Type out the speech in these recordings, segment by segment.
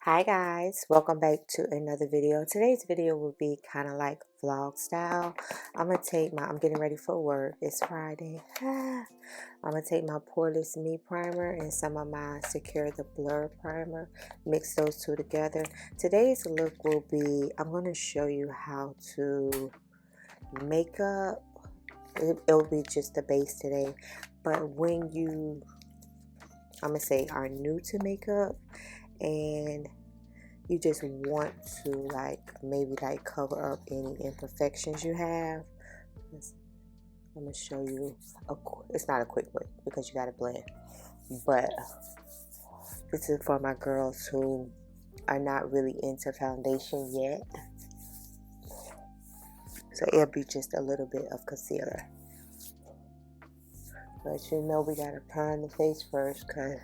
Hi guys, welcome back to another video. Today's video will be kind of like vlog style. I'm getting ready for work. It's Friday. I'm gonna take my Poreless Me primer and some of my Secure the Blur primer, mix those two together. Today's look will be, I'm gonna show you how to make up. It'll be just the base today, but when you, I'm gonna say, are new to makeup and you just want to maybe cover up any imperfections you have, I'm gonna show you it's not a quick way because you gotta blend, but this is for my girls who are not really into foundation yet, so it'll be just a little bit of concealer. But you know we gotta prime the face first because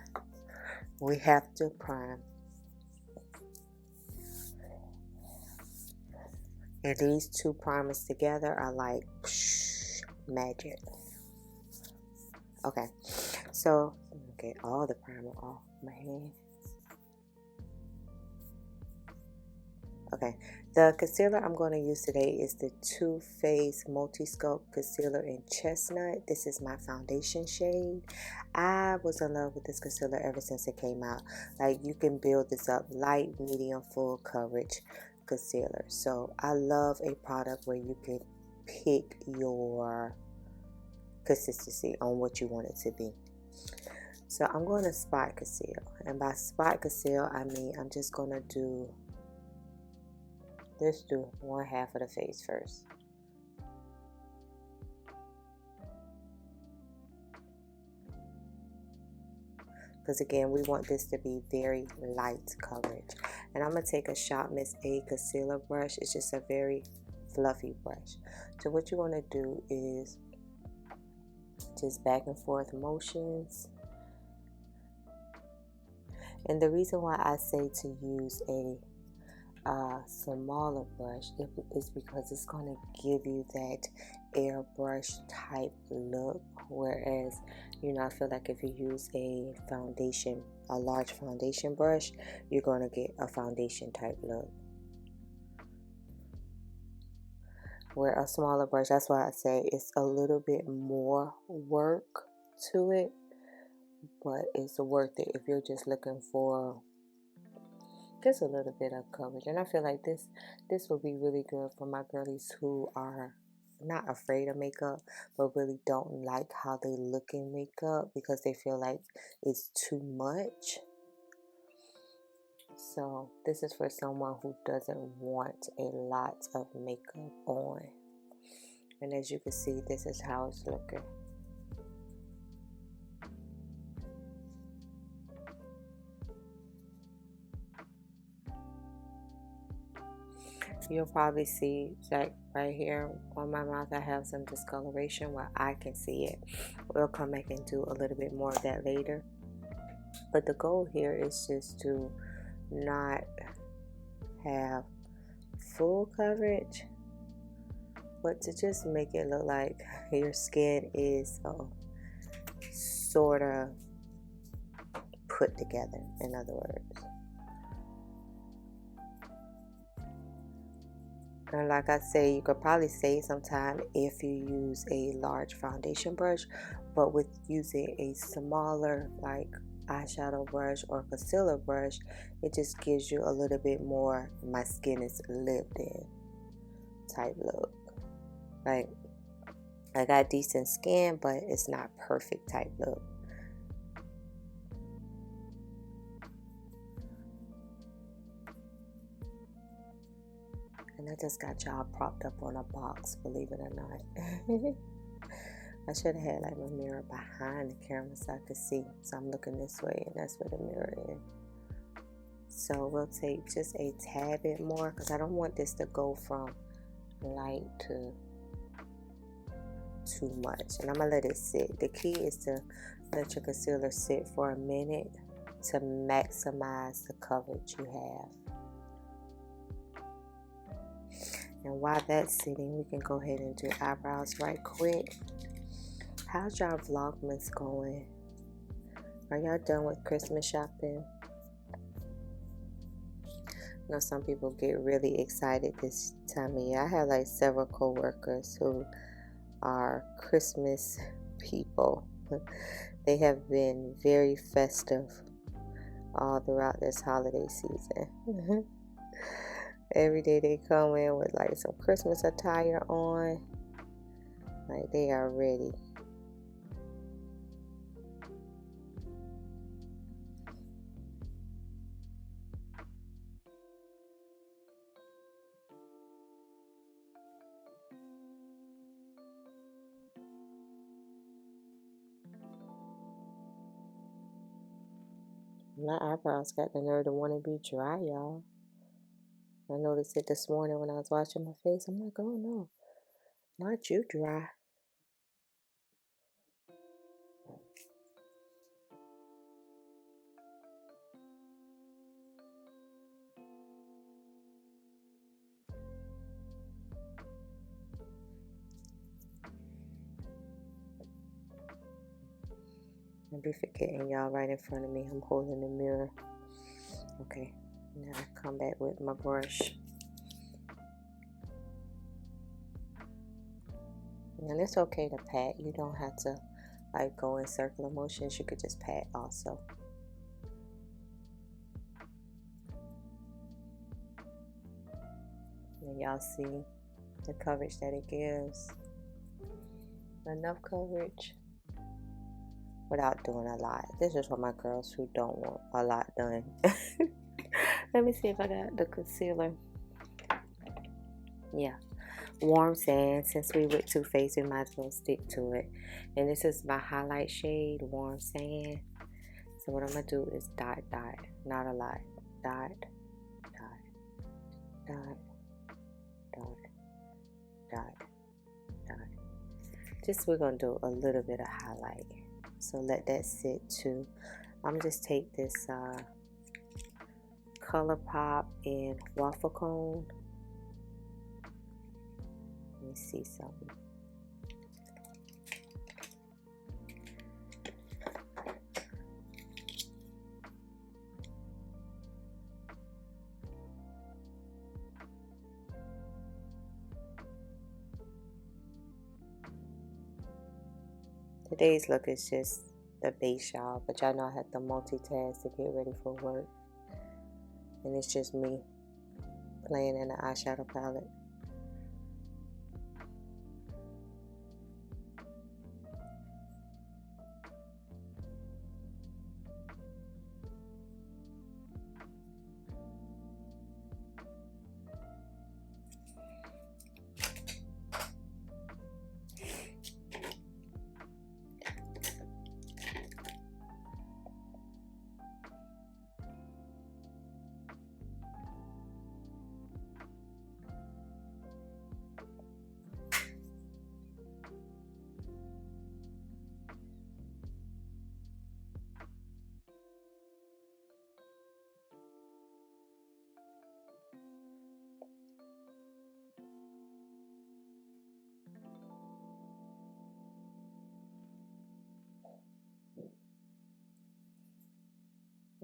we have to prime. And these two primers together are like magic. Okay, so I'm gonna get all the primer off my hand. Okay, the concealer I'm going to use today is the Too Faced Multi-Sculpt Concealer in Chestnut. This is my foundation shade. I was in love with this concealer ever since it came out. Like, you can build this up light, medium, full coverage concealer. So I love a product where you can pick your consistency on what you want it to be. So I'm going to spot conceal, and by spot conceal I mean I'm just going to do one half of the face first. Because again, we want this to be very light coverage. And I'm going to take a Shop Miss A concealer brush. It's just a very fluffy brush. So what you want to do is just back and forth motions. And the reason why I say to use a smaller brush is because it's going to give you that airbrush type look, whereas I feel like if you use a large foundation brush, you're going to get a foundation type look, where a smaller brush, that's why I say it's a little bit more work to it, but it's worth it if you're just looking for just a little bit of coverage. And I feel like this will be really good for my girlies who are not afraid of makeup but really don't like how they look in makeup because they feel like it's too much. So this is for someone who doesn't want a lot of makeup on. And as you can see, this is how it's looking. You'll probably see like right here on my mouth I have some discoloration where I can see it. We'll come back and do a little bit more of that later. But the goal here is just to not have full coverage, but to just make it look like your skin is sort of put together, in other words. And like I say, you could probably save some time if you use a large foundation brush, but with using a smaller like eyeshadow brush or concealer brush, it just gives you a little bit more my skin is lived in type look. Like, I got decent skin, but it's not perfect type look. And I just got y'all propped up on a box, believe it or not. I should have had like my mirror behind the camera so I could see. So I'm looking this way and that's where the mirror is. So we'll take just a tad bit more because I don't want this to go from light to too much. And I'm going to let it sit. The key is to let your concealer sit for a minute to maximize the coverage you have. And while that's sitting, we can go ahead and do eyebrows right quick. How's y'all Vlogmas going? Are y'all done with Christmas shopping? I know some people get really excited this time of year. I have like several co-workers who are Christmas people. They have been very festive all throughout this holiday season. Every day they come in with like some Christmas attire on. Like they are ready. My eyebrows got the nerve to want to be dry, y'all. I noticed it this morning when I was washing my face. I'm like, oh no, not you dry. I be forgetting y'all right in front of me. I'm holding the mirror. Okay, now I come back with my brush. And it's okay to pat. You don't have to like go in circular motions. You could just pat also. And y'all see the coverage that it gives. Enough coverage without doing a lot. This is for my girls who don't want a lot done. Let me see if I got the concealer. Yeah. Warm Sand. Since we with Too Faced, we might as well stick to it. And this is my highlight shade, Warm Sand. So what I'm going to do is dot, dot. Not a lot. Dot, dot, dot, dot, dot, dot. Just we're going to do a little bit of highlight. So let that sit too. I'm just take this ColourPop in Waffle Cone. Let me see something. Today's look is just the base, y'all, but y'all know I have to multitask to get ready for work. And it's just me playing in the eyeshadow palette.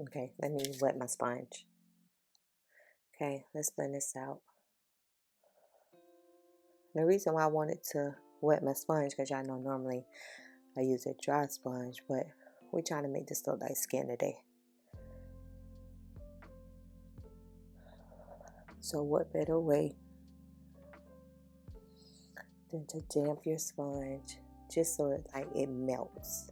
Okay, let me wet my sponge. Okay, let's blend this out. The reason why I wanted to wet my sponge, because y'all know normally I use a dry sponge, but we're trying to make this look like skin today. So what better way than to damp your sponge just so it melts.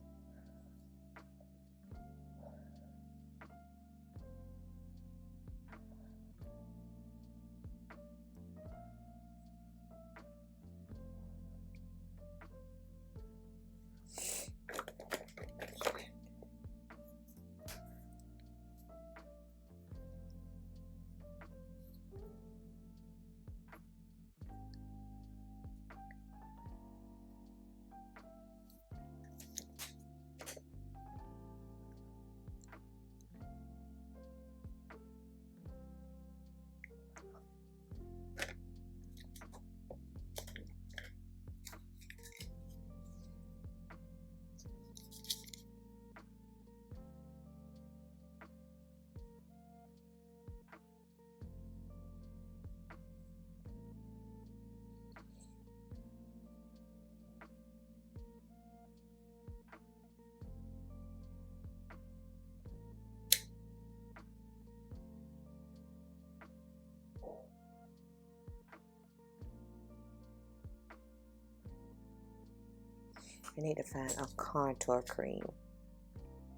I need to find a contour cream.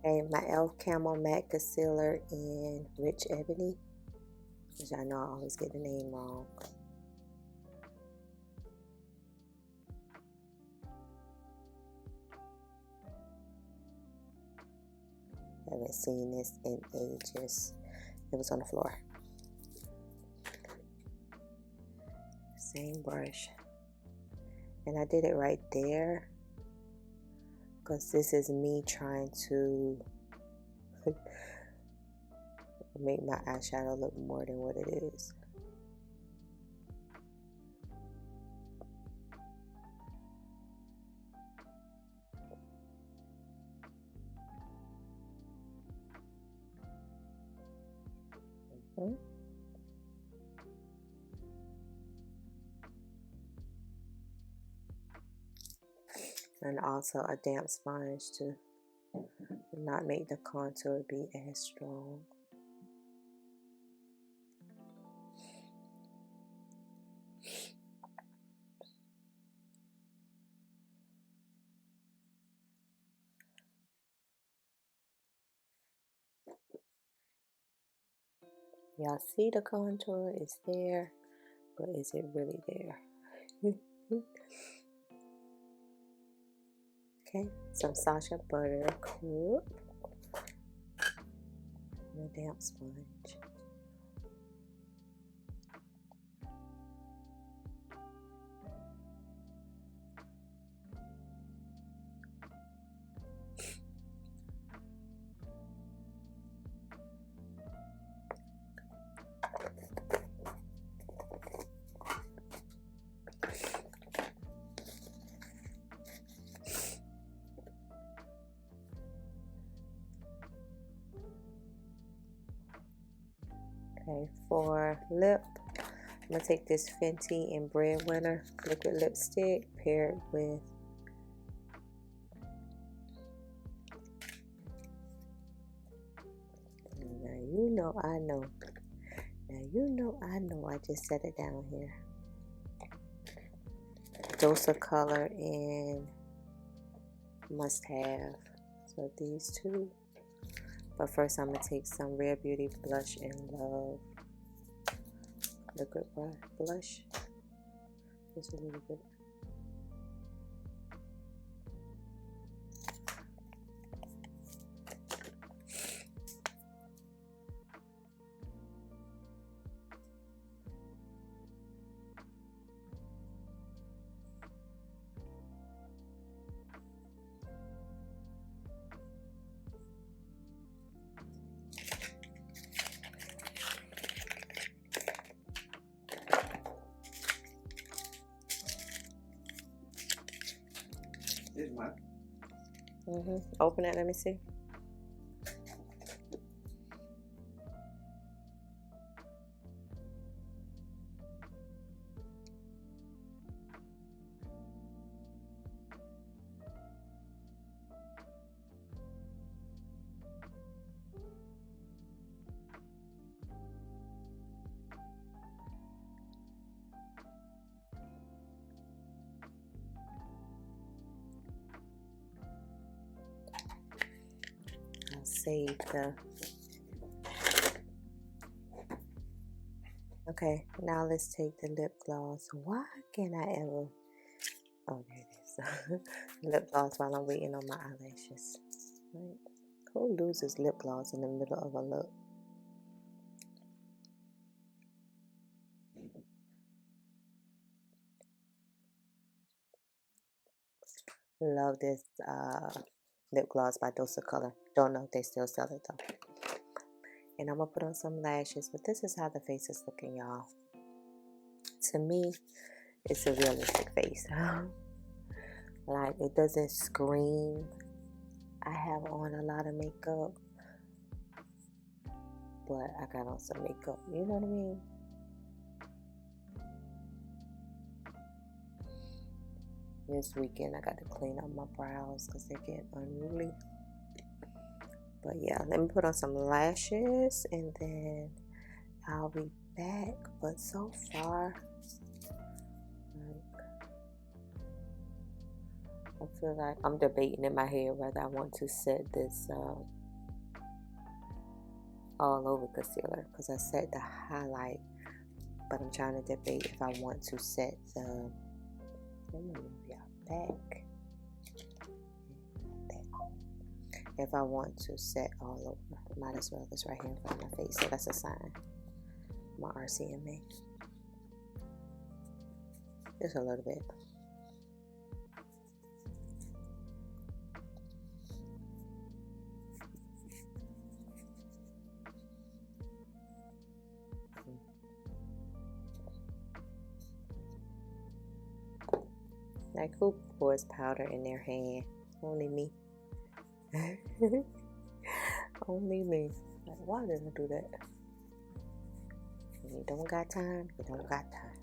Okay, my e.l.f. Camo Matte Concealer in Rich Ebony, which I know I always get the name wrong. I haven't seen this in ages. It was on the floor. Same brush. And I did it right there because this is me trying to make my eyeshadow look more than what it is. And also a damp sponge to not make the contour be as strong. Y'all see the contour? It's there, but is it really there? Okay, some Sacha butter, cool, and a damp sponge. Okay, for lip, I'm going to take this Fenty and Breadwinner liquid lipstick paired with I know. Now I just set it down here. Dose of Color and Must Have. So these two. But first I'm going to take some Rare Beauty Blush and Love liquid blush. Just a little bit. Open it, let me see. Save the. Okay, now let's take the lip gloss. Why can't I ever? Oh, there it is. Lip gloss while I'm waiting on my eyelashes. Right. Who loses lip gloss in the middle of a look? Love this lip gloss by Dose of Color. Don't know if they still sell it though. And I'm gonna put on some lashes, but this is how the face is looking, y'all. To me, it's a realistic face. Like, it doesn't scream I have on a lot of makeup, but I got on some makeup, you know what I mean? This weekend I got to clean up my brows because they're getting unruly. But yeah, let me put on some lashes and then I'll be back. But so far, like, I feel like I'm debating in my head whether I want to set this all over concealer, because I set the highlight, but I'm trying to debate if I want to set the, let me move y'all back, if I want to set all over. Might as well, it's right here in front of my face, so that's a sign. My RCMA, just a little bit. Like, who pours powder in their hand? Only me. Only me. Like, why did I do that? When you don't got time, you don't got time.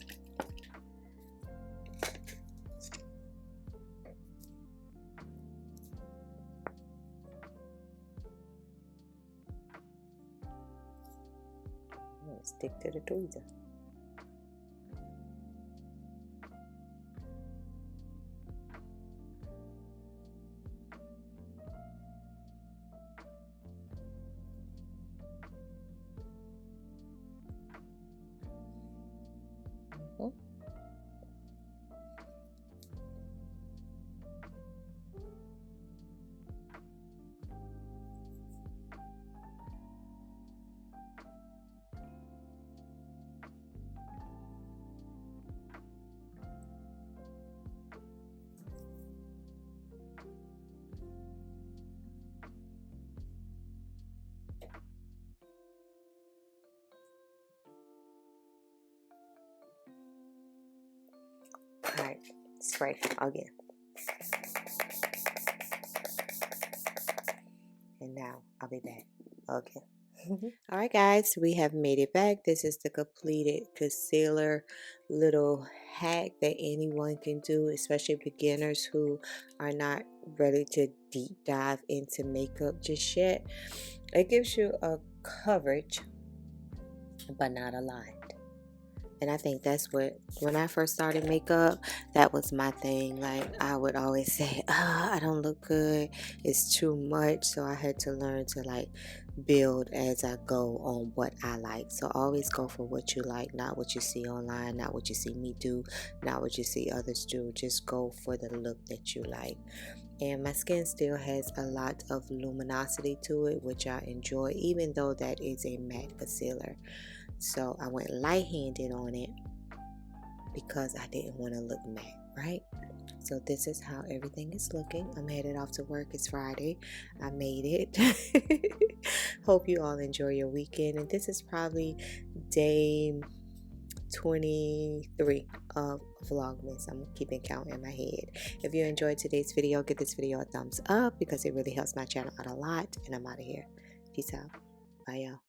I'm gonna stick to the tweezer. Alright, spray again. And now I'll be back. Okay. Alright guys, we have made it back. This is the completed concealer little hack that anyone can do, especially beginners who are not ready to deep dive into makeup just yet. It gives you a coverage, but not a lot. And I think that's what, when I first started makeup, that was my thing. Like, I would always say, I don't look good, it's too much. So I had to learn to like build as I go on what I like. So always go for what you like, not what you see online, not what you see me do, not what you see others do. Just go for the look that you like. And my skin still has a lot of luminosity to it, which I enjoy, even though that is a matte concealer. So I went light-handed on it because I didn't want to look matte, right? So this is how everything is looking. I'm headed off to work. It's Friday. I made it. Hope you all enjoy your weekend. And this is probably day 23 of Vlogmas. I'm keeping count in my head. If you enjoyed today's video, give this video a thumbs up because it really helps my channel out a lot. And I'm out of here. Peace out. Bye, y'all.